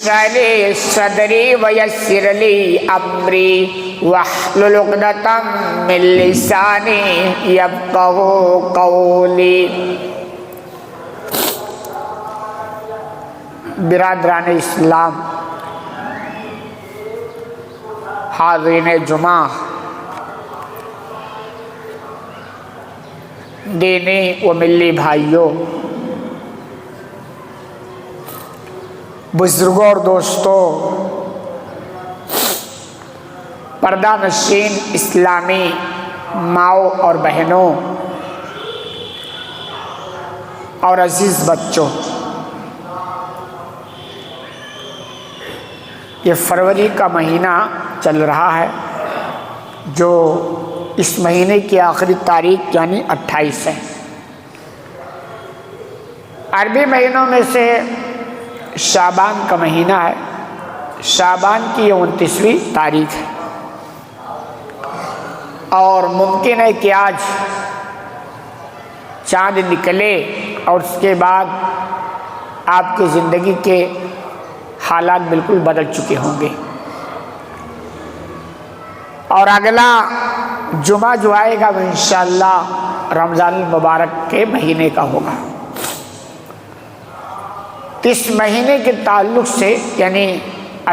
لی صدری ویسر لی امری واحلل عقدۃ من لسانی یفقہوا قولی۔ برادران اسلام، حاضرین جمعہ، دینی و ملی بھائیوں، بزرگوں اور دوستوں، پردہ نشین اسلامی ماؤں اور بہنوں اور عزیز بچوں، یہ فروری کا مہینہ چل رہا ہے جو اس مہینے کی آخری تاریخ یعنی 28 ہے۔ عربی مہینوں میں سے شعبان کا مہینہ ہے۔ شعبان کی یہ 29ویں تاریخ ہے، اور ممکن ہے کہ آج چاند نکلے اور اس کے بعد آپ کی زندگی کے حالات بالکل بدل چکے ہوں گے، اور اگلا جمعہ جو آئے گا وہ انشاءاللہ رمضان المبارک کے مہینے کا ہوگا۔ اس مہینے کے تعلق سے یعنی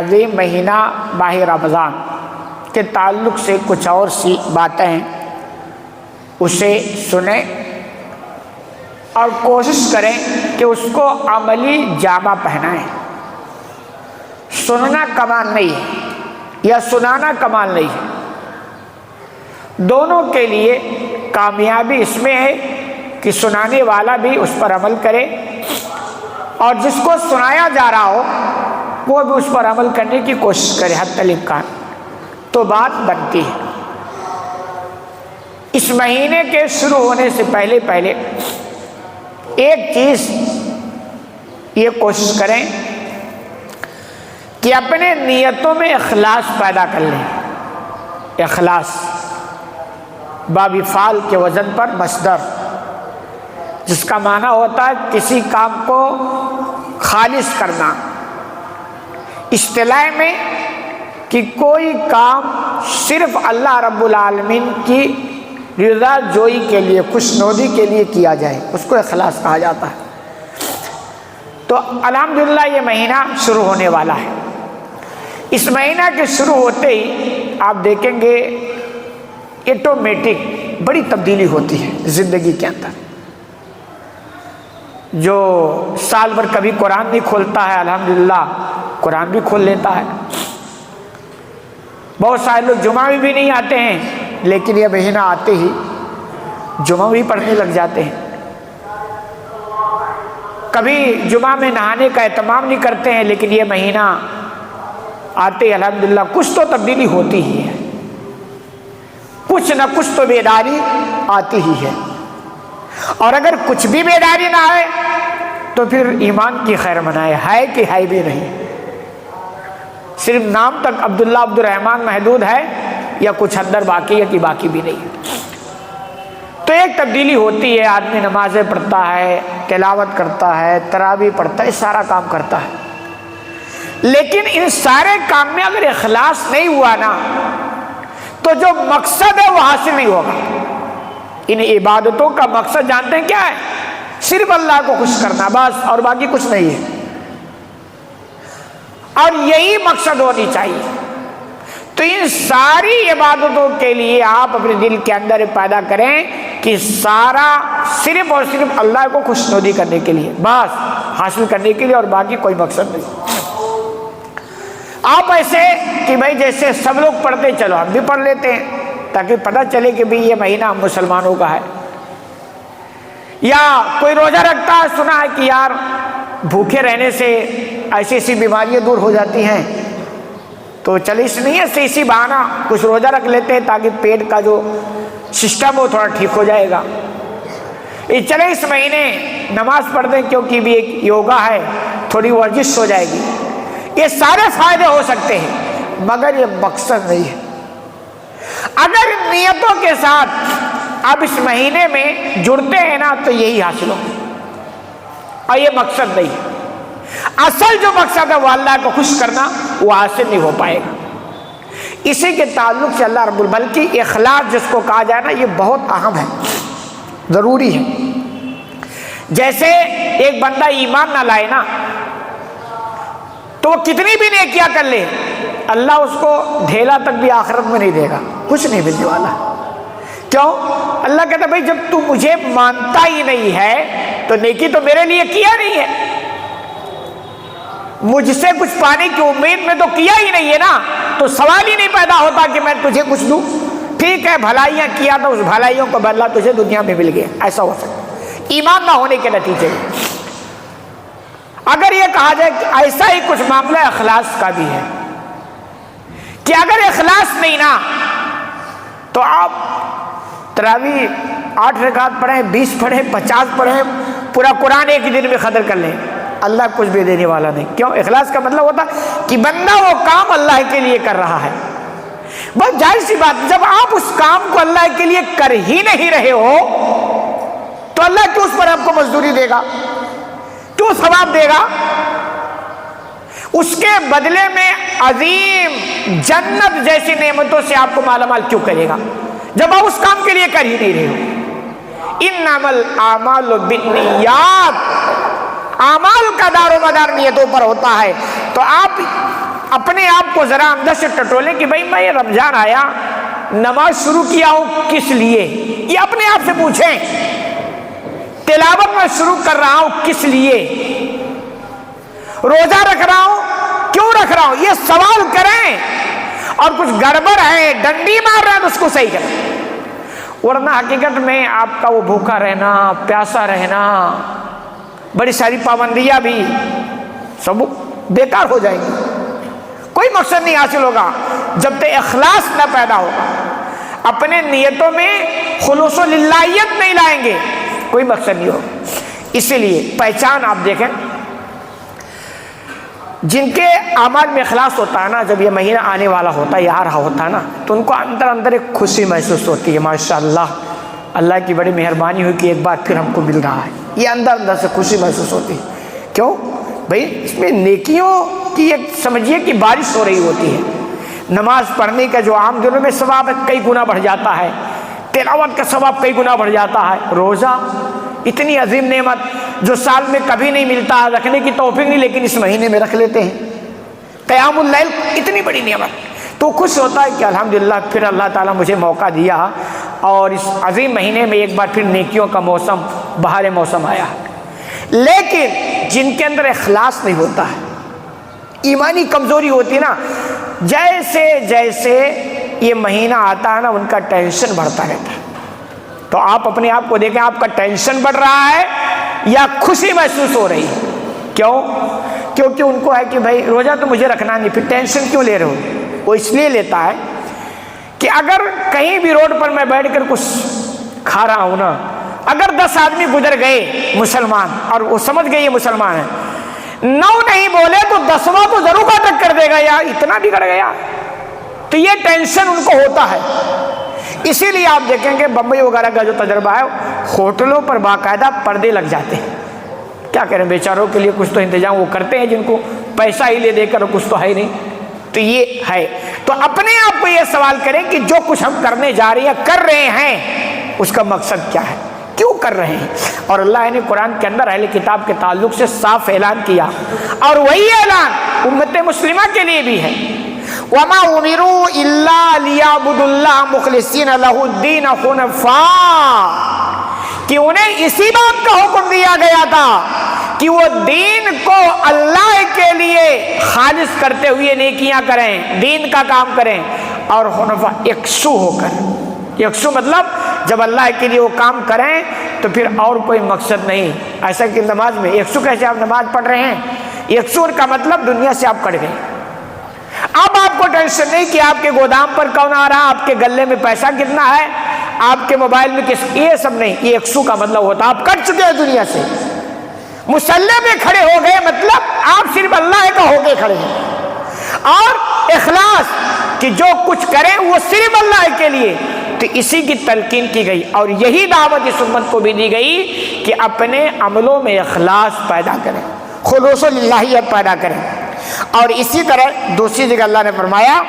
عظیم مہینہ ماہ رمضان کے تعلق سے کچھ اور سی باتیں ہیں، اسے سنیں اور کوشش کریں کہ اس کو عملی جامہ پہنائیں۔ سننا کمال نہیں ہے یا سنانا کمال نہیں ہے، دونوں کے لیے کامیابی اس میں ہے کہ سنانے والا بھی اس پر عمل کرے اور جس کو سنایا جا رہا ہو وہ بھی اس پر عمل کرنے کی کوشش کرے حتی الامکان، تو بات بنتی ہے۔ اس مہینے کے شروع ہونے سے پہلے ایک چیز یہ کوشش کریں کہ اپنے نیتوں میں اخلاص پیدا کر لیں۔ اخلاص باب فعل کے وزن پر مصدر، جس کا معنی ہوتا ہے کسی کام کو خالص کرنا، اصطلاح میں کہ کوئی کام صرف اللہ رب العالمین کی رضا جوئی کے لیے، خوشنودی کے لیے کیا جائے، اس کو اخلاص کہا جاتا ہے۔ تو الحمدللہ یہ مہینہ شروع ہونے والا ہے۔ اس مہینہ کے شروع ہوتے ہی آپ دیکھیں گے آٹومیٹک بڑی تبدیلی ہوتی ہے زندگی کے اندر۔ جو سال بھر کبھی قرآن نہیں کھولتا ہے الحمدللہ قرآن بھی کھول لیتا ہے۔ بہت سارے لوگ جمعہ بھی نہیں آتے ہیں، لیکن یہ مہینہ آتے ہی جمعہ بھی پڑھنے لگ جاتے ہیں۔ کبھی جمعہ میں نہانے کا اہتمام نہیں کرتے ہیں، لیکن یہ مہینہ آتے ہی الحمدللہ کچھ تو تبدیلی ہوتی ہی ہے، کچھ نہ کچھ تو بیداری آتی ہی ہے۔ اور اگر کچھ بھی بیداری نہ آئے تو پھر ایمان کی خیر منائے، ہے کہ ہے بھی نہیں، صرف نام تک عبداللہ عبد الرحمن محدود ہے یا کچھ اندر باقی ہے کہ باقی بھی نہیں ہے۔ تو ایک تبدیلی ہوتی ہے، آدمی نمازیں پڑھتا ہے، تلاوت کرتا ہے، تراویح پڑھتا ہے، سارا کام کرتا ہے، لیکن ان سارے کام میں اگر اخلاص نہیں ہوا نا تو جو مقصد ہے وہ حاصل نہیں ہوگا۔ ان عبادتوں کا مقصد جانتے ہیں کیا ہے؟ صرف اللہ کو خوش کرنا بس، اور باقی کچھ نہیں ہے، اور یہی مقصد ہونی چاہیے۔ تو ان ساری عبادتوں کے لیے آپ اپنے دل کے اندر پیدا کریں کہ سارا صرف اور صرف اللہ کو خوشنودی کرنے کے لیے، بس حاصل کرنے کے لیے، اور باقی کوئی مقصد نہیں۔ آپ ایسے کہ بھائی جیسے سب لوگ پڑھتے چلو ہم بھی پڑھ لیتے ہیں، تاکہ پتہ چلے کہ بھئی یہ مہینہ ہم مسلمانوں کا ہے۔ یا کوئی روزہ رکھتا ہے، سنا ہے کہ یار بھوکے رہنے سے ایسی ایسی بیماریاں دور ہو جاتی ہیں، تو چلے اس نہیں ہے اسی بہانہ کچھ روزہ رکھ لیتے ہیں تاکہ پیٹ کا جو سسٹم ہو تھوڑا ٹھیک ہو جائے گا۔ یہ چلے اس مہینے نماز پڑھ دیں کیونکہ بھی ایک یوگا ہے، تھوڑی ورزش ہو جائے گی۔ یہ سارے فائدے ہو سکتے ہیں، مگر یہ مقصد نہیں ہے۔ اگر نیتوں کے ساتھ آپ اس مہینے میں جڑتے ہیں نا تو یہی حاصل ہوگا، اور یہ مقصد نہیں ہے۔ اصل جو مقصد ہے وہ اللہ کو خوش کرنا، وہ حاصل نہیں ہو پائے گا۔ اسی کے تعلق سے اللہ رب بلکہ اخلاص جس کو کہا جائے نا، یہ بہت اہم ہے، ضروری ہے۔ جیسے ایک بندہ ایمان نہ لائے نا تو وہ کتنی بھی نیکیاں کر لے، اللہ اس کو ڈھیلا تک بھی آخرت میں نہیں دے گا، کچھ نہیں ملنے والا۔ کیوں؟ اللہ کہتا بھائی جب تو مجھے مانتا ہی نہیں ہے تو نیکی تو میرے لیے کیا نہیں ہے، مجھ سے کچھ پانے کی امید میں تو کیا ہی نہیں ہے نا، تو سوال ہی نہیں پیدا ہوتا کہ میں تجھے کچھ دوں۔ ٹھیک ہے بھلائیاں کیا تو اس بھلائیوں کا بدلہ تجھے دنیا میں مل گیا، ایسا ہو سکتا ایمان نہ ہونے کے نتیجے میں۔ اگر یہ کہا جائے کہ ایسا ہی کچھ معاملہ اخلاص کا بھی ہے کہ اگر اخلاص نہیں نا تو آپ تراویح 8 رکعت پڑھیں، 20 پڑھیں، 50 پڑھیں، پورا قرآن ایک دن میں ختم کر لیں، اللہ کچھ بھی دینے والا نہیں۔ کیوں؟ اخلاص کا مطلب ہوتا کہ بندہ وہ کام اللہ کے لیے کر رہا ہے۔ بس ظاہر سی بات، جب آپ اس کام کو اللہ کے لیے کر ہی نہیں رہے ہو تو اللہ کیوں اس پر آپ کو مزدوری دے گا، کیوں ثواب دے گا؟ اس کے بدلے میں عظیم جنت جیسی نعمتوں سے آپ کو مالا مال کیوں کرے گا جب آپ اس کام کے لیے کر ہی نہیں رہے ہو؟ انما الاعمال بالنیات، اعمال کا دار و مدار نیتوں پر ہوتا ہے۔ تو آپ اپنے آپ کو ذرا اندر سے ٹٹولیں کہ بھائی میں یہ رمضان آیا، نماز شروع کیا ہوں کس لیے، یہ اپنے آپ سے پوچھیں۔ تلاوت میں شروع کر رہا ہوں کس لیے، روزہ رکھ رہا ہوں کیوں رکھ رہا ہوں، یہ سوال کریں۔ اور کچھ گڑبڑ ہے، ڈنڈی مار رہا ہے تو اس کو صحیح کریں، ورنہ حقیقت میں آپ کا وہ بھوکا رہنا، پیاسا رہنا، بڑی ساری پابندیاں بھی سب بیکار ہو جائیں گی، کوئی مقصد نہیں حاصل ہوگا جب تک اخلاص نہ پیدا ہوگا۔ اپنے نیتوں میں خلوص و للہیت نہیں لائیں گے، کوئی مقصد نہیں ہوگا۔ اسی لیے پہچان آپ دیکھیں، جن کے اعمال میں اخلاص ہوتا ہے نا، جب یہ مہینہ آنے والا ہوتا ہے یا آ رہا ہوتا ہے نا، تو ان کو اندر اندر ایک خوشی محسوس ہوتی ہے، ماشاءاللہ اللہ کی بڑی مہربانی ہوئی کہ ایک بار پھر ہم کو مل رہا ہے، یہ اندر سے خوشی محسوس ہوتی ہے۔ کیوں بھائی؟ اس میں نیکیوں کی ایک سمجھیے کہ بارش ہو رہی ہوتی ہے۔ نماز پڑھنے کا جو عام دنوں میں ثواب ہے کئی گنا بڑھ جاتا ہے، تلاوت کا ثواب کئی گنا بڑھ جاتا ہے، روزہ اتنی عظیم نعمت جو سال میں کبھی نہیں ملتا، رکھنے کی توفیق نہیں لیکن اس مہینے میں رکھ لیتے ہیں، قیام اللیل اتنی بڑی نعمت، تو خوش ہوتا ہے کہ الحمدللہ پھر اللہ تعالیٰ مجھے موقع دیا اور اس عظیم مہینے میں ایک بار پھر نیکیوں کا موسم، بہار موسم آیا۔ لیکن جن کے اندر اخلاص نہیں ہوتا ہے، ایمانی کمزوری ہوتی ہے نا، جیسے جیسے یہ مہینہ آتا ہے نا ان کا ٹینشن بڑھتا رہتا ہے۔ تو آپ اپنے آپ کو دیکھیں، آپ کا ٹینشن بڑھ رہا ہے یا خوشی محسوس ہو رہی ہے؟ کیوں؟ کیونکہ ان کو ہے کہ بھائی روزہ تو مجھے رکھنا نہیں، پھر ٹینشن کیوں لے رہے ہو؟ وہ اس لیے لیتا ہے کہ اگر کہیں بھی روڈ پر میں بیٹھ کر کچھ کھا رہا ہوں نا، اگر 10 آدمی گزر گئے مسلمان اور وہ سمجھ گئے یہ مسلمان ہیں، 9 نہیں بولے تو 10واں تو ضرور اٹک کر دے گا، یار اتنا بگڑ گیا، تو یہ ٹینشن ان کو ہوتا ہے۔ اسی لیے آپ دیکھیں گے بمبئی وغیرہ کا جو تجربہ ہے، ہوٹلوں پر باقاعدہ پردے لگ جاتے ہیں۔ کیا کریں بیچاروں کے لیے کچھ تو انتظام وہ کرتے ہیں، جن کو پیسہ ہی لے دے کر کچھ تو ہے نہیں، تو یہ ہے۔ تو اپنے آپ کو یہ سوال کریں کہ جو کچھ ہم کرنے جا رہے ہیں، کر رہے ہیں، اس کا مقصد کیا ہے، کیوں کر رہے ہیں؟ اور اللہ نے قرآن کے اندر اہل کتاب کے تعلق سے صاف اعلان کیا، اور وہی اعلان امت مسلمہ کے لیے بھی ہے۔ وَمَا أُمِرُوا إِلَّا لِيَعْبُدُوا اللَّهَ مُخْلِصِينَ لَهُ الدِّينَ حُنَفَاءَ، کہ انہیں اسی بات کا حکم دیا گیا تھا کہ وہ دین کو اللہ کے لیے خالص کرتے ہوئے نیکیاں کریں، دین کا کام کریں، اور حنفاء یکسو ہو کر۔ یکسو مطلب جب اللہ کے لیے وہ کام کریں تو پھر اور کوئی مقصد نہیں۔ ایسا کہ نماز میں یکسو کیسے آپ نماز پڑھ رہے ہیں، یکسو کا مطلب دنیا سے آپ کٹ گئے، اب آپ کو ٹینشن نہیں کہ آپ کے گودام پر کون آ رہا، آپ کے گلے میں پیسہ کتنا ہے، آپ کے موبائل میں کس، یہ سب نہیں۔ یہ یکسو کا مطلب ہوتا آپ کٹ چکے ہیں دنیا سے، مصلی میں کھڑے ہو گئے، مطلب آپ صرف اللہ کا ہو کے کھڑے ہیں، اور اخلاص کہ جو کچھ کریں وہ صرف اللہ کے لیے۔ تو اسی کی تلقین کی گئی، اور یہی دعوت اس امت کو بھی دی گئی کہ اپنے عملوں میں اخلاص پیدا کریں، خلوص اللہیت پیدا کریں. اور اسی طرح دوسری جگہ اللہ نے فرمایا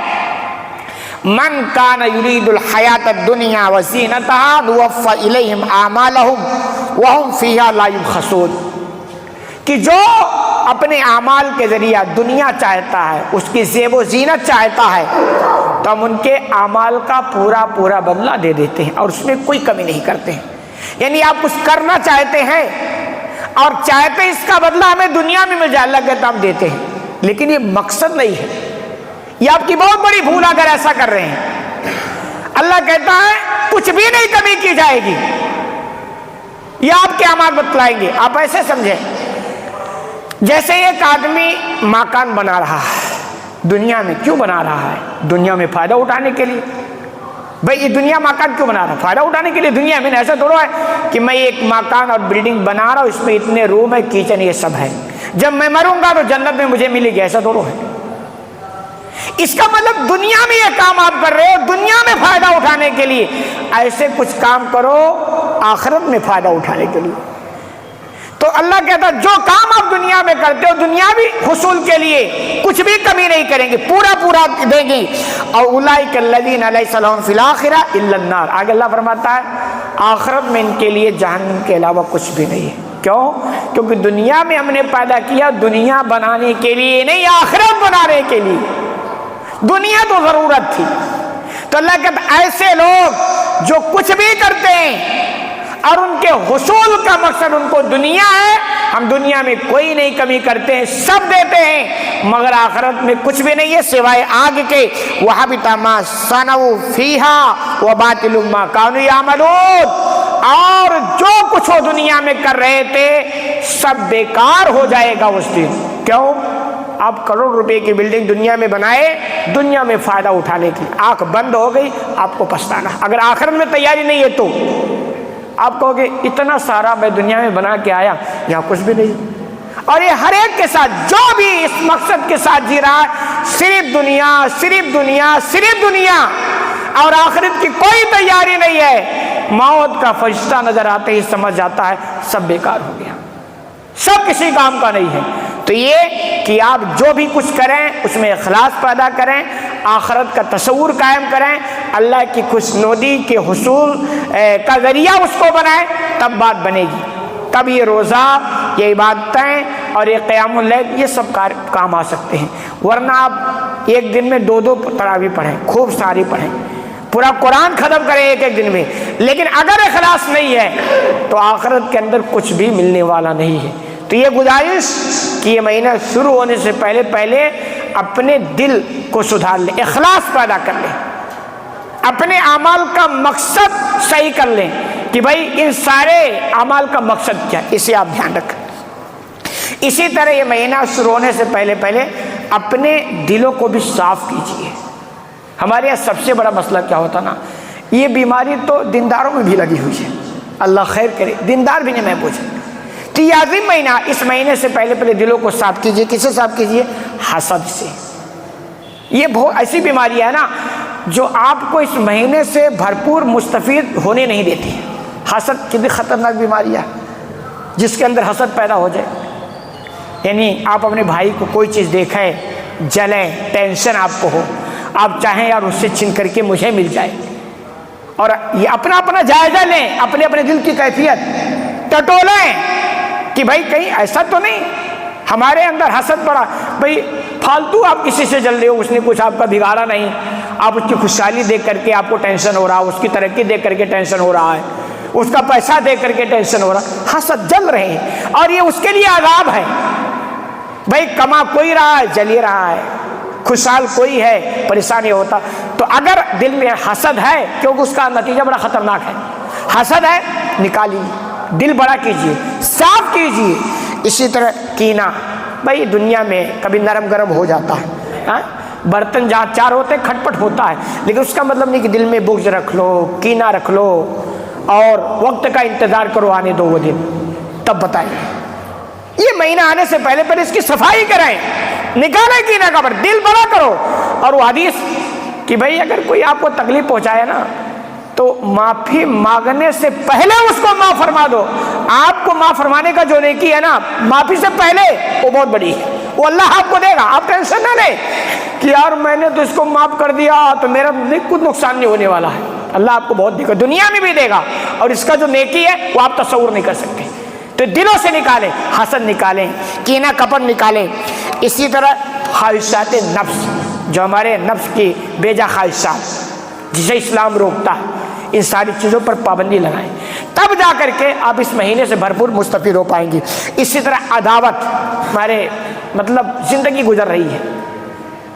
من کان یرید الحیات الدنیا وزینتہا نوفی الیہم اعمالہم وہم فیہا لا یبخسون، کہ جو اپنے اعمال کے ذریعہ دنیا چاہتا ہے، اس کی زیب و زینت چاہتا ہے، تو ہم ان کے اعمال کا پورا پورا بدلہ دے دیتے ہیں اور اس میں کوئی کمی نہیں کرتے ہیں. یعنی آپ کچھ کرنا چاہتے ہیں اور چاہتے اس کا بدلہ ہمیں دنیا میں مل جائے، اللہ کہتا ہم دیتے ہیں، لیکن یہ مقصد نہیں ہے. یہ آپ کی بہت بڑی بھول اگر ایسا کر رہے ہیں. اللہ کہتا ہے کچھ بھی نہیں کمی کی جائے گی، یہ آپ کے اعمال بتلائیں گے. آپ ایسے سمجھیں جیسے ایک آدمی مکان بنا رہا ہے دنیا میں. کیوں بنا رہا ہے؟ دنیا میں فائدہ اٹھانے کے لیے. بھئی یہ دنیا مکان کیوں بنا رہا ہے؟ فائدہ اٹھانے کے لیے. دنیا میں ایسا تھوڑا ہے کہ میں ایک مکان اور بلڈنگ بنا رہا ہوں، اس میں اتنے روم ہے، کچن، یہ سب ہے، جب میں مروں گا تو جنت میں مجھے ملے گی. ایسا تھوڑا ہے. اس کا مطلب دنیا میں یہ کام آپ کر رہے ہو دنیا میں فائدہ اٹھانے کے لیے، ایسے کچھ کام کرو آخرت میں فائدہ اٹھانے کے لیے. تو اللہ کہتا ہے جو کام آپ دنیا میں کرتے ہو دنیاوی حصول کے لیے کچھ بھی کمی نہیں کریں گے، پورا پورا دیں گے. اور اولئک الذین لیس لہم فی الآخرہ الا النار. آگے اللہ فرماتا ہے آخرت میں ان کے لیے جہنم کے علاوہ کچھ بھی نہیں ہے. کیوں؟ کیونکہ دنیا میں ہم نے پیدا کیا دنیا بنانے کے لیے نہیں، آخرت بنانے کے لیے. دنیا تو ضرورت تھی. تو اللہ کہتا ایسے لوگ جو کچھ بھی کرتے ہیں اور ان کے حصول کا مقصد ان کو دنیا ہے، ہم دنیا میں کوئی نہیں کمی کرتے ہیں، سب دیتے ہیں، مگر آخرت میں کچھ بھی نہیں ہے سوائے آگ کے. وَحَبِطَ مَا صَنَعُوا فِيهَا وَبَاطِلٌ مَا كَانُوا يَعْمَلُونَ. اور جو کچھ وہ دنیا میں کر رہے تھے سب بیکار ہو جائے گا اس دن. کیوں؟ آپ کروڑ روپے کی بلڈنگ دنیا میں بنائے دنیا میں فائدہ اٹھانے کی، آنکھ بند ہو گئی آپ کو پچھتانا. اگر آخرت میں تیاری نہیں ہے تو آپ کہو گے اتنا سارا میں دنیا میں بنا کے آیا یہاں کچھ بھی نہیں. اور یہ ہر ایک کے ساتھ جو بھی اس مقصد کے ساتھ جی رہا ہے صرف دنیا صرف دنیا صرف دنیا اور آخرت کی کوئی تیاری نہیں ہے، موت کا فرشتہ نظر آتے ہی سمجھ جاتا ہے سب بیکار ہو گیا، سب کسی کام کا نہیں ہے. تو یہ کہ آپ جو بھی کچھ کریں اس میں اخلاص پیدا کریں، آخرت کا تصور قائم کریں، اللہ کی خوشنودی کے حصول کا ذریعہ اس کو بنائیں، تب بات بنے گی. تب یہ روزہ، یہ عبادتیں اور یہ قیام اللیل یہ سب کام آ سکتے ہیں. ورنہ آپ ایک دن میں 2 تراویح پڑھیں، خوب ساری پڑھیں، پورا قرآن ختم کریں ایک دن میں، لیکن اگر اخلاص نہیں ہے تو آخرت کے اندر کچھ بھی ملنے والا نہیں ہے. تو یہ گزارش کہ یہ مہینہ شروع ہونے سے پہلے اپنے دل کو سدھار لیں، اخلاص پیدا کر لیں، اپنے اعمال کا مقصد صحیح کر لیں کہ بھائی ان سارے اعمال کا مقصد کیا ہے، اسے آپ دھیان رکھیں. اسی طرح یہ مہینہ شروع ہونے سے پہلے اپنے دلوں کو بھی صاف کیجیے. ہمارے یہاں سب سے بڑا مسئلہ کیا ہوتا نا، یہ بیماری تو دینداروں میں بھی لگی ہوئی ہے، اللہ خیر کرے، دیندار بھی نہیں میں پوچھیں. تو یہ عظیم مہینہ، اس مہینے سے پہلے دلوں کو صاف کیجیے. کس سے صاف کیجیے؟ حسد سے. یہ بہت ایسی بیماری ہے نا جو آپ کو اس مہینے سے بھرپور مستفید ہونے نہیں دیتی. حسد کتنی خطرناک بیماری ہے جس کے اندر حسد پیدا ہو جائے. یعنی آپ اپنے بھائی کو کوئی چیز دیکھیں جلیں، ٹینشن آپ کو ہو، آپ چاہیں یار اس سے چھن کر کے مجھے مل جائے. اور یہ اپنا جائزہ لیں، اپنے دل کی کیفیت ٹٹولیں کہ بھائی کہیں ایسا تو نہیں ہمارے اندر حسد پڑا. بھائی فالتو آپ کسی سے جل رہے ہو، اس نے کچھ آپ کا بگاڑا نہیں، آپ اس کی خوشحالی دیکھ کر کے آپ کو ٹینشن ہو رہا، اس کی ترقی دیکھ کر کے ٹینشن ہو رہا ہے، اس کا پیسہ دیکھ کر کے ٹینشن ہو رہا، حسد جل رہے ہیں اور یہ اس کے لیے عذاب ہے. بھائی کما کوئی رہا ہے جل ہی رہا ہے، خوشحال کوئی ہے پریشانی ہوتا. تو اگر دل میں حسد ہے کیونکہ اس کا نتیجہ بڑا خطرناک ہے، حسد ہے نکالیے، دل بڑا کیجیے، صاف کیجیے. اسی طرح کینہ، بھائی دنیا میں کبھی نرم گرم ہو جاتا ہے، برتن جہاں 4 ہوتے کھٹپٹ ہوتا ہے، لیکن اس کا مطلب نہیں کہ دل میں بغض رکھ لو، کینہ رکھ لو اور وقت کا انتظار کرو آنے دو وہ دن تب بتائیں. یہ مہینہ آنے سے پہلے اس کی صفائی کریں، نکالیں کینہ کا، دل بڑا کرو. اور وہ حدیث کہ بھائی اگر کوئی آپ کو تکلیف پہنچائے نا تو معافی مانگنے سے پہلے اس کو معاف فرما دو. آپ کو معاف فرمانے کا جو نیکی ہے نا معافی سے پہلے وہ بہت بڑی ہے, وہ اللہ آپ کو دے گا. آپ ٹینشن نہ لیں کہ یار میں نے تو اس کو معاف کر دیا تو میرا کچھ نقصان نہیں ہونے والا ہے. اللہ آپ کو بہت دے گا, دنیا میں بھی دے گا, اور اس کا جو نیکی ہے وہ آپ تصور نہیں کر سکتے. تو دلوں سے نکالیں, حسد نکالیں, کینہ کپٹ نکالیں. اسی طرح خواہشات نفس, جو ہمارے نفس کی بیجا خواہشات جسے اسلام روکتا ہے, ان ساری چیزوں پر پابندی لگائیں, تب جا کر کے آپ اس مہینے سے بھرپور مستفید ہو پائیں گے. اسی طرح عداوت, ہمارے مطلب زندگی گزر رہی ہے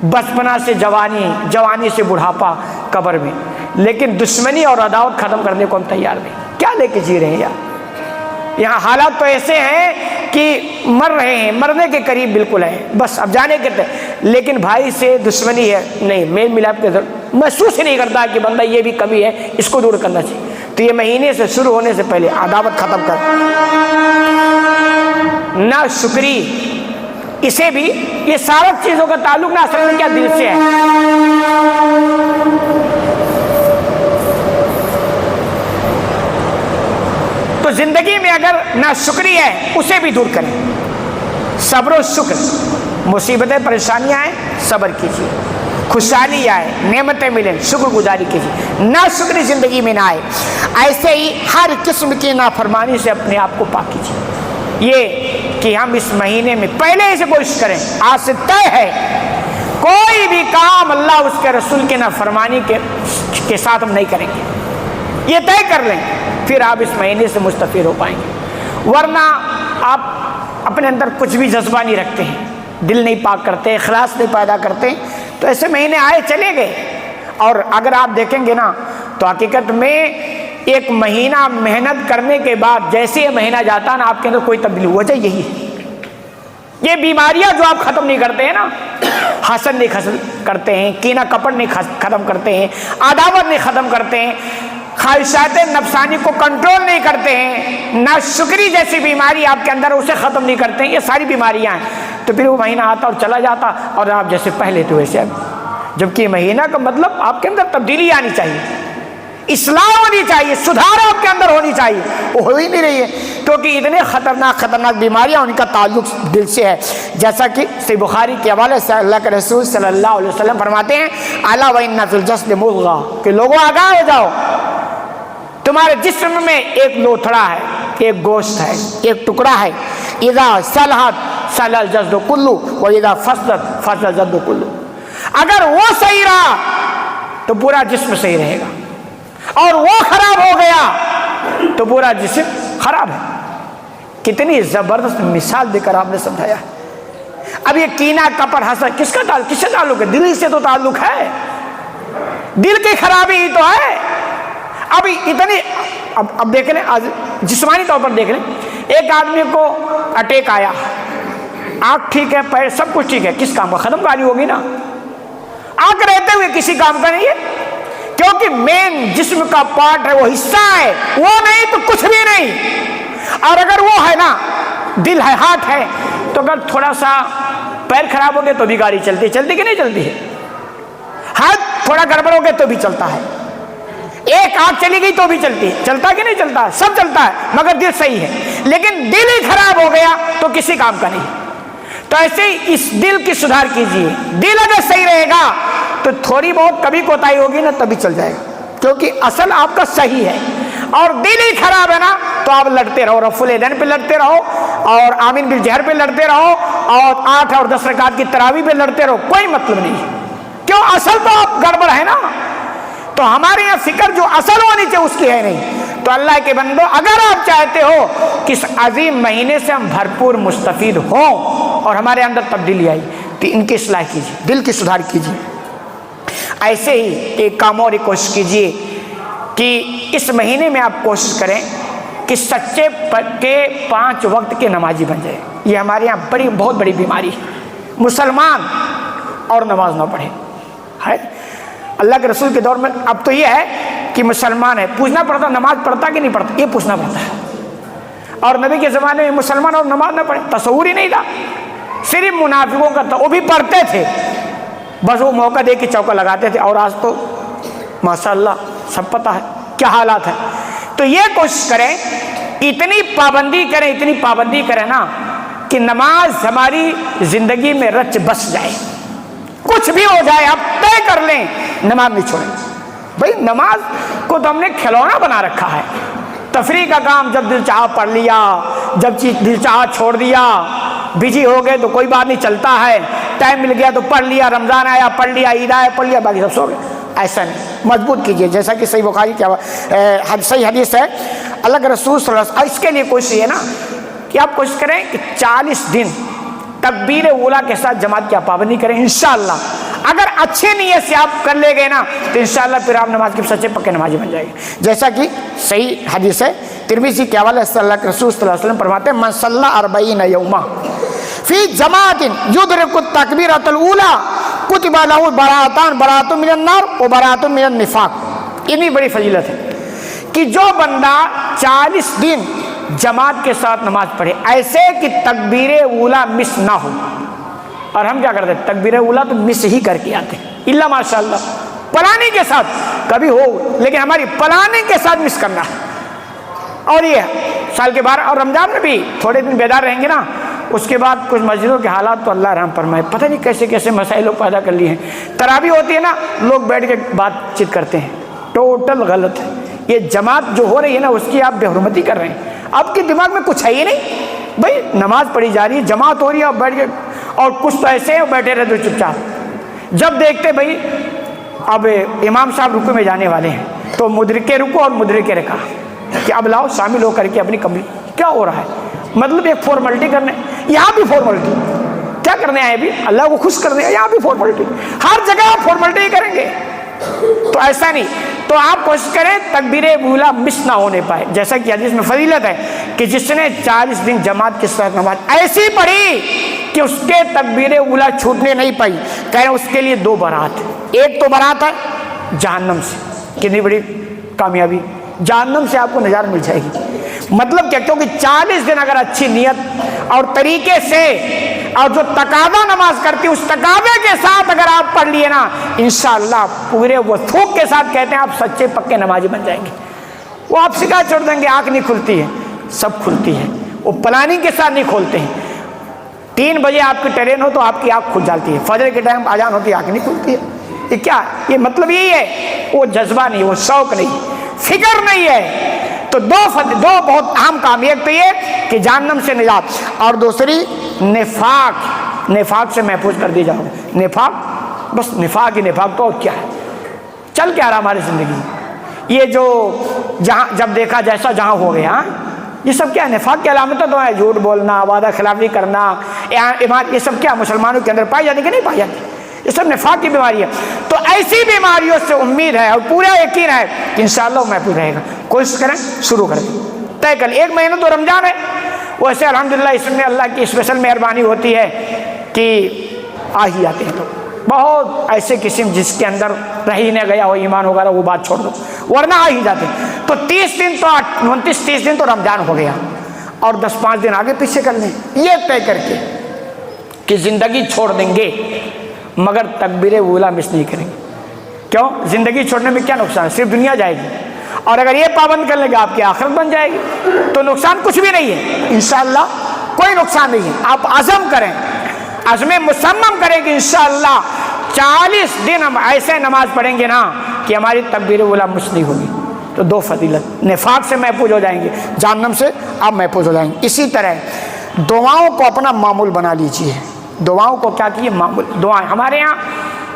بچپنا سے جوانی, جوانی سے بڑھاپا, قبر میں, لیکن دشمنی اور عداوت ختم کرنے کو ہم تیار نہیں. کیا لے کے جی رہے ہیں یار؟ یہاں حالات تو ایسے ہیں کہ مر رہے ہیں, مرنے کے قریب بالکل ہیں, بس اب جانے کے لیکن بھائی سے دشمنی ہے نہیں, میل ملاپ کے محسوس ہی نہیں کرتا کہ بندہ یہ بھی کمی ہے, اس کو دور کرنا چاہیے. تو یہ مہینے سے شروع ہونے سے پہلے عداوت ختم کر. نہ شکری, اسے بھی, یہ سارا چیزوں کا تعلق نہ اصل میں کیا دل سے ہے. تو زندگی میں اگر نہ شکری ہے اسے بھی دور کریں. صبر و شکر, مصیبتیں پریشانیاں آئیں صبر کیجیے, خوشحالی آئے نعمتیں ملیں شکر گزاری کیجیے, نہ شکری زندگی میں نہ آئے. ایسے ہی ہر قسم کی نافرمانی سے اپنے آپ کو پاک کیجیے. یہ کہ ہم اس مہینے میں پہلے ہی سے کوشش کریں, آج سے طے ہے کوئی بھی کام اللہ اس کے رسول کے نافرمانی کے ساتھ ہم نہیں کریں گے. یہ طے کر لیں, پھر آپ اس مہینے سے مستفید ہو پائیں گے. ورنہ آپ اپنے اندر کچھ بھی جذبہ نہیں رکھتے ہیں, دل نہیں پاک کرتے, اخلاص نہیں پیدا کرتے, تو ایسے مہینے آئے چلے گئے. اور اگر آپ دیکھیں گے نا تو حقیقت میں ایک مہینہ محنت کرنے کے بعد جیسے یہ مہینہ جاتا ہے نا آپ کے اندر کوئی تبدیلی ہو جائے. یہی ہے یہ بیماریاں جو آپ ختم نہیں کرتے ہیں نا, حسد نہیں ختم کرتے ہیں, کینہ کپٹ نہیں ختم کرتے ہیں, عداوت نہیں ختم کرتے ہیں, خواہشات نفسانی کو کنٹرول نہیں کرتے ہیں, نہ شکری جیسی بیماری آپ کے اندر اسے ختم نہیں کرتے ہیں, یہ ساری بیماریاں ہیں, تو پھر وہ مہینہ آتا اور چلا جاتا اور آپ جیسے پہلے تو ویسے اب. جبکہ یہ مہینہ کا مطلب آپ کے اندر تبدیلی آنی چاہیے, اصلاح ہونی چاہیے, سدھار آپ کے اندر ہونی چاہیے, وہ ہو ہی نہیں رہی ہے. کیونکہ اتنے خطرناک بیماریاں ان کا تعلق دل سے ہے. جیسا کہ صحیح بخاری کے حوالے سے اللہ کے رسول صلی اللہ علیہ وسلم فرماتے ہیں الا وان فی الجسد مضغہ, کہ لوگوں آگاہ ہو جاؤ, تمہارے جسم میں ایک لوتھڑا ہے, ایک گوشت ہے, ایک ٹکڑا ہے. اذا صلحت صلح الجسد کلہ واذا فسدت فسد الجسد کلہ. اگر وہ صحیح رہا تو پورا جسم صحیح رہے گا, اور وہ خراب ہو گیا تو پورا جسم خراب ہے. کتنی زبردست مثال دے کر آپ نے سمجھایا. اب یہ کینہ کپٹ حسد کس کا تعلق, کس سے تعلق ہے؟ دل سے تو تعلق ہے, دل کی خرابی ہی تو ہے. اب اتنی اب دیکھ لیں, جسمانی طور پر دیکھ لیں, ایک آدمی کو اٹیک آیا, آنکھ ٹھیک ہے, پیر سب کچھ ٹھیک ہے, کس کام کا ختم کاری ہوگی نا. آنکھ رہتے ہوئے کسی کام کا نہیں ہے, کیونکہ مین جسم کا پارٹ ہے, وہ حصہ ہے, وہ نہیں تو کچھ بھی نہیں. اور اگر وہ ہے نا, دل ہے, ہارٹ ہے, تو اگر تھوڑا سا پیر خراب ہو گئے تو بھی گاڑی چلتی کہ نہیں چلتی ہے, ہاتھ تھوڑا گڑبڑ ہو گئے تو بھی چلتا ہے, ایک آنکھ چلی گئی تو بھی چلتی ہے, چلتا کہ نہیں چلتا, سب چلتا ہے, مگر دل صحیح ہے. لیکن دل ہی خراب ہو گیا تو کسی کام کا نہیں. تو ایسے ہی اس دل کی سدھار کیجیے. دل اگر صحیح رہے گا تو تھوڑی بہت کبھی کوتاہی ہوگی نا تبھی چل جائے گا, کیونکہ اصل آپ کا صحیح ہے. اور دل ہی خراب ہے نا تو آپ لڑتے رہو, رفع الیدین پہ لڑتے رہو, اور آمین بالجہر پہ لڑتے رہو, اور 8 اور 10 رکعت کی تراویح پہ لڑتے رہو, کوئی مطلب نہیں. کیوں؟ اصل تو آپ گڑبڑ ہے نا. تو ہمارے یہاں فکر جو اصل ہونی چاہیے اس کی ہے نہیں. تو اللہ کے بندو, اگر آپ چاہتے ہو کہ اس عظیم مہینے سے ہم بھرپور مستفید ہوں اور ہمارے اندر تبدیلی آئی, تو ان کی اصلاح کیجیے, دل کی سدھار کیجیے. ایسے ہی ایک کام اور کوشش کیجیے کہ اس مہینے میں آپ کوشش کریں کہ سچے کے 5 وقت کے نمازی بن جائے. یہ ہمارے یہاں بہت بڑی بیماری ہے, مسلمان اور نماز نہ پڑھے. ہے اللہ کے رسول کے دور میں اب تو یہ ہے کہ مسلمان ہے, پوچھنا پڑتا نماز پڑھتا کہ نہیں پڑھتا, یہ پوچھنا پڑتا ہے. اور نبی کے زمانے میں مسلمان اور نماز نہ پڑھے تصور ہی نہیں تھا. صرف منافقوں کا تھا, وہ بھی پڑھتے تھے, بس وہ موقع دے کے چوکا لگاتے تھے. اور آج تو ماشاء اللہ سب پتہ ہے, کیا حالات ہیں. تو یہ کوشش کریں اتنی پابندی کریں نا کہ نماز ہماری زندگی میں رچ بس جائے. کچھ بھی ہو جائے آپ طے کر لیں نماز نہیں چھوڑیں. بھائی نماز کو تو ہم نے کھلونا بنا رکھا ہے. تفریح کا کام جب دل چاہا پڑھ لیا, جب دل چاہا چھوڑ دیا, بزی ہو گئے تو کوئی بات نہیں, چلتا ہے, ٹائم مل گیا تو پڑھ لیا, رمضان آیا پڑھ لیا, عید آیا پڑھ لیا, باقی سب سو گئے. ایسا نہیں, مضبوط کیجئے. جیسا کہ صحیح بخاری کیا صحیح حدیث ہے اللہ کے رسول صلی اللہ علیہ وسلم. اس کے لیے کوشش یہ ہے نا کہ آپ کوشش کریں کہ 40 دن تکبیر اولیٰ کے ساتھ جماعت کی پابندی کریں انشاءاللہ. اگر اچھے نیت سے آپ کر لے گئے نا تو انشاءاللہ پھر آپ نماز کے سچے پکے نمازی بن جائیں گے. جیسا کہ صحیح حدیث ہے ترمذی کے حوالے سے اللہ کے رسول صلی اللہ علیہ وسلم فرماتے ہیں من صلی 40 یوما فی جماعت یدرک التکبیرۃ الاولیٰ کتب لہ براۃ من النار و براۃ من النفاق. اتنی بڑی فضیلت ہے کہ جو بندہ 40 دن جماعت کے ساتھ نماز پڑھے ایسے کہ تکبیر اولیٰ مس نہ ہو. اور ہم کیا کرتے ہیں تکبیر اولیٰ تو مس ہی کر کے آتے ہیں, اللہ ماشاءاللہ پلاننگ کے ساتھ کبھی ہو, لیکن ہماری پلاننگ کے ساتھ مس کرنا ہے. اور یہ سال کے 12 اور رمضان میں بھی تھوڑے دن بیدار رہیں گے نا, اس کے بعد کچھ مسجدوں کے حالات تو اللہ رحم فرمائے, پتہ نہیں کیسے کیسے مسائل پیدا کر لیے ہیں. تراویح ہوتی ہے نا, لوگ بیٹھ کے بات چیت کرتے ہیں, ٹوٹل غلط ہے. یہ جماعت جو ہو رہی ہے نا اس کی آپ بے حرمتی کر رہے ہیں. آپ کے دماغ میں کچھ ہے ہی نہیں. بھائی نماز پڑھی جا رہی ہے, جماعت ہو رہی ہے, آپ بیٹھ کے, اور کچھ تو ایسے ہیں بیٹھے رہتے چپ چاپ. جب دیکھتے بھائی اب امام صاحب رکوع میں جانے والے ہیں تو مدرکے رکوع اور مدرکے رکع کہ اب لاؤ شامل ہو کر کے اپنی کیا ہو رہا ہے, مطلب ایک فارملٹی کرنے. یہاں بھی فارملٹی کیا کرنے آئے بھی, اللہ کو خوش کرنے, یہاں بھی فارملٹی, ہر جگہ آپ فارملٹی کریں گے. تو ایسا نہیں, تو آپ کوشش کریں تکبیر اولیٰ مس نہ ہونے پائے. جیسا کہ حدیث میں فضیلت ہے کہ جس نے 40 دن جماعت کے ساتھ نماز ایسی پڑھی کہ اس کے تکبیر اولیٰ چھوٹنے نہیں پائی, کہیں اس کے لیے 2 برات. ایک تو برات ہے جہنم سے, کتنی بڑی کامیابی, جہنم سے آپ کو نجات مل جائے گی. مطلب کیا, کیونکہ 40 دن اگر اچھی نیت اور طریقے سے اور جو تقاضا نماز کرتی اس تقاضے کے ساتھ اگر آپ پڑھ لیے نا انشاءاللہ پورے وثوق کے ساتھ کہتے ہیں آپ سچے پکے نمازی بن جائیں گے. وہ آپ سکھا چھوڑ دیں گے, آنکھ نہیں کھلتی ہے, سب کھلتی ہے. وہ پلاننگ کے ساتھ نہیں کھولتے ہیں. 3 بجے آپ کی ٹرین ہو تو آپ کی آنکھ کھل جاتی ہے, فجر کے ٹائم اذان ہوتی ہے آنکھ نہیں کھلتی ہے. یہ کیا, یہ مطلب یہی ہے وہ جذبہ نہیں, وہ شوق نہیں, فکر نہیں ہے. تو دو بہت اہم کام, ایک تو یہ کہ جہنم سے نجات, اور دوسری نفاق سے محفوظ کر دی جاؤ. نفاق بس نفاق ہی نفاق, تو اور کیا ہے, چل کیا رہا ہماری زندگی میں. یہ جو جہاں جب دیکھا جیسا جہاں ہو گیا, یہ سب کیا ہے, نفاق کی علامتیں تو ہے, جھوٹ بولنا, وعدہ خلافی کرنا, یہ سب کیا مسلمانوں کے اندر پائی جاتی کہ نہیں پائی جاتی, یہ سب نفاق کی بیماری ہے. تو ایسی بیماریوں سے امید ہے اور پورا یقین ہے کہ انشاءاللہ وہ محفوظ رہے گا. کوشش کریں, شروع کریں, طے کر. 1 مہینہ تو رمضان ہے, ویسے الحمدللہ اس میں اللہ کی اسپیشل مہربانی ہوتی ہے کہ آ ہی آتے ہیں لوگ. بہت ایسے قسم جس کے اندر رہ ہی نہ گیا ہو ایمان وغیرہ, وہ بات چھوڑ دو, ورنہ آ ہی جاتے ہیں. تو 30 دن تو 29-30 دن تو رمضان ہو گیا, اور 10-5 دن آگے پیچھے کر لیں, یہ طے کر کے کہ زندگی چھوڑ دیں گے مگر تکبیر اولیٰ مس نہیں کریں گے. کیوں, زندگی چھوڑنے میں کیا نقصان ہے, صرف دنیا جائے گی, اور اگر یہ پابند کر لیں گے آپ کی آخرت بن جائے گی. تو نقصان کچھ بھی نہیں ہے انشاءاللہ, کوئی نقصان نہیں ہے. آپ عزم کریں, عزم مصمم کریں کہ انشاءاللہ 40 دن ہم ایسے نماز پڑھیں گے نا کہ ہماری تکبیر اولیٰ مس نہیں ہوگی. تو 2 فضیلت, نفاق سے محفوظ ہو جائیں گے, جہنم سے آپ محفوظ ہو جائیں گے. اسی طرح دعاؤں کو اپنا معمول بنا لیجئے. دعاؤں کو کیا کیے, معمول. دعائیں ہمارے یہاں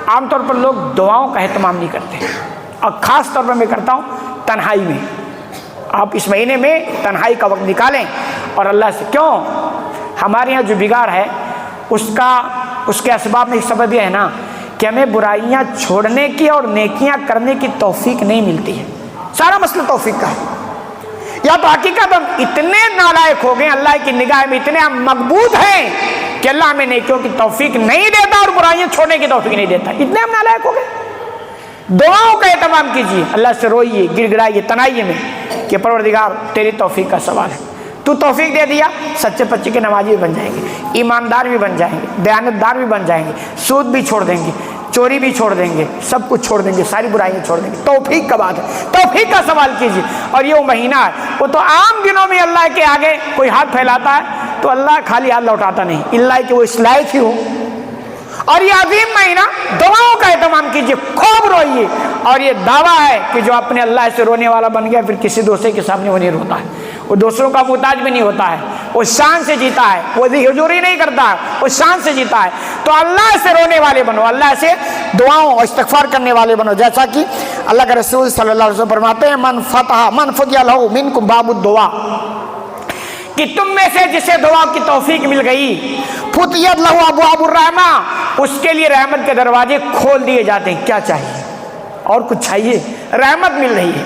عام طور پر لوگ دعاؤں کا اہتمام نہیں کرتے, اور خاص طور پر میں کرتا ہوں تنہائی میں. آپ اس مہینے میں تنہائی کا وقت نکالیں اور اللہ سے. کیوں, ہمارے یہاں جو بگاڑ ہے اس کے اسباب میں ایک سبب یہ ہے نا کہ ہمیں برائیاں چھوڑنے کی اور نیکیاں کرنے کی توفیق نہیں ملتی ہے. سارا مسئلہ توفیق کا ہے. یا تو حقیقت ہم اتنے نالائق ہو گئے, اللہ کی نگاہ میں اتنے ہم مقبوض ہیں کہ اللہ ہمیں نیکیوں کی توفیق نہیں دیتا اور برائیاں چھوڑنے کی توفیق نہیں دیتا, اتنے ہم نالائق ہو گئے. دعاؤں کا اہتمام کیجیے, اللہ سے روئیے, گر گڑائیے, تنائیے میں کہ پروردگار تیری توفیق کا سوال ہے, تو توفیق دے دیا, سچے پچے کے نمازی بھی بن جائیں گے, ایماندار بھی بن جائیں گے, دیانتدار بھی بن جائیں گے, سود بھی چھوڑ دیں گے, چوری بھی چھوڑ دیں گے، سب کچھ چھوڑ دیں گے، ساری برائیاں چھوڑ دیں گے۔ توفیق کا بات ہے، توفیق کا سوال کیجیے۔ اور یہ وہ مہینہ ہے، وہ تو عام دنوں میں اللہ کے آگے کوئی ہاتھ پھیلاتا ہے تو اللہ خالی ہاتھ لوٹاتا نہیں، اللہ کہ وہ اس لائق ہی ہو۔ اور یہ عظیم مہینہ، دعاؤں کا اہتمام کیجیے، خوب روئیے۔ اور یہ دعویٰ ہے کہ جو اپنے اللہ سے رونے والا بن گیا، پھر کسی دوسرے کے سامنے وہ نہیں روتا ہے، وہ دوسروں کا محتاج بھی نہیں ہوتا ہے، وہ شان سے جیتا ہے، وہ حضوری نہیں کرتا ہے، وہ شان سے جیتا ہے۔ تو اللہ سے رونے والے بنو، اللہ سے دعاؤں اور استغفار کرنے والے بنو، جیسا کہ اللہ کے رسول صلی اللہ علیہ وسلم فرماتے ہیں من فتح لہ منکم باب الدعا، کہ تم میں سے جسے دعا کی توفیق مل گئی، فتحت لہ ابواب الرحمہ، اس کے لیے رحمت کے دروازے کھول دیے جاتے ہیں۔ کیا چاہیے اور کچھ چاہیے؟ رحمت مل رہی ہے۔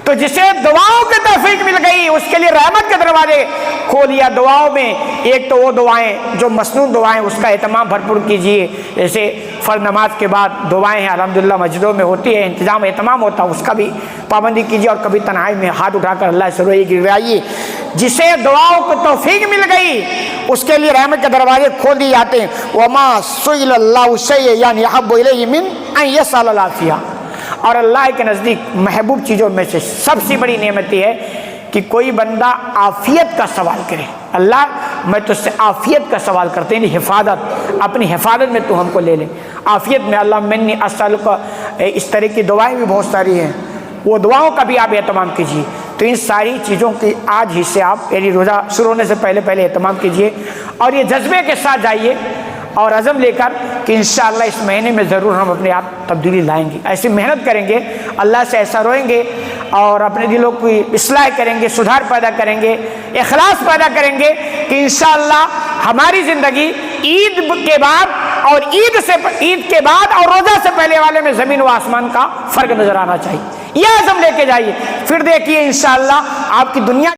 تو جسے دعاؤں کی توفیق مل گئی اس کے لیے رحمت کے دروازے کھولیا۔ دعاؤں میں ایک تو وہ دعائیں جو مسنون دعائیں، اس کا اہتمام بھرپور کیجیے، جیسے فرض نماز کے بعد دعائیں ہیں الحمدللہ مسجدوں میں ہوتی ہے، انتظام اہتمام ہوتا ہے، اس کا بھی پابندی کیجیے۔ اور کبھی تنہائی میں ہاتھ اٹھا کر اللہ سے روئیے، گروائیے۔ جسے دعاؤں کو توفیق مل گئی اس کے لیے رحمت کے دروازے کھول دیے جاتے ہیں۔ وما سئل اللہ شیئا یعنی احب الیہ من ان یسأل العافیہ، اور اللہ کے نزدیک محبوب چیزوں میں سے سب سے بڑی نعمت یہ ہے کہ کوئی بندہ عافیت کا سوال کرے۔ اللہ میں تجھ سے عافیت کا سوال کرتے ہیں، حفاظت، اپنی حفاظت میں تو ہم کو لے لے۔ عافیت میں اللہ منی اسألک، اس طرح کی دعائیں بھی بہت ساری ہیں، وہ دعاؤں کا بھی آپ اہتمام کیجیے۔ تو ان ساری چیزوں کی آج ہی سے آپ یعنی روزہ شروع ہونے سے پہلے اہتمام کیجیے، اور یہ جذبے کے ساتھ جائیے اور عزم لے کر کہ انشاءاللہ اس مہینے میں ضرور ہم اپنے آپ تبدیلی لائیں گے۔ ایسی محنت کریں گے، اللہ سے ایسا روئیں گے اور اپنے دلوں کی اصلاح کریں گے، سدھار پیدا کریں گے، اخلاص پیدا کریں گے کہ انشاءاللہ ہماری زندگی عید کے بعد اور عید کے بعد اور روزہ سے پہلے والے میں زمین و آسمان کا فرق نظر آنا چاہیے۔ یہ عزم لے کے جائیے، پھر دیکھیے انشاءاللہ آپ کی دنیا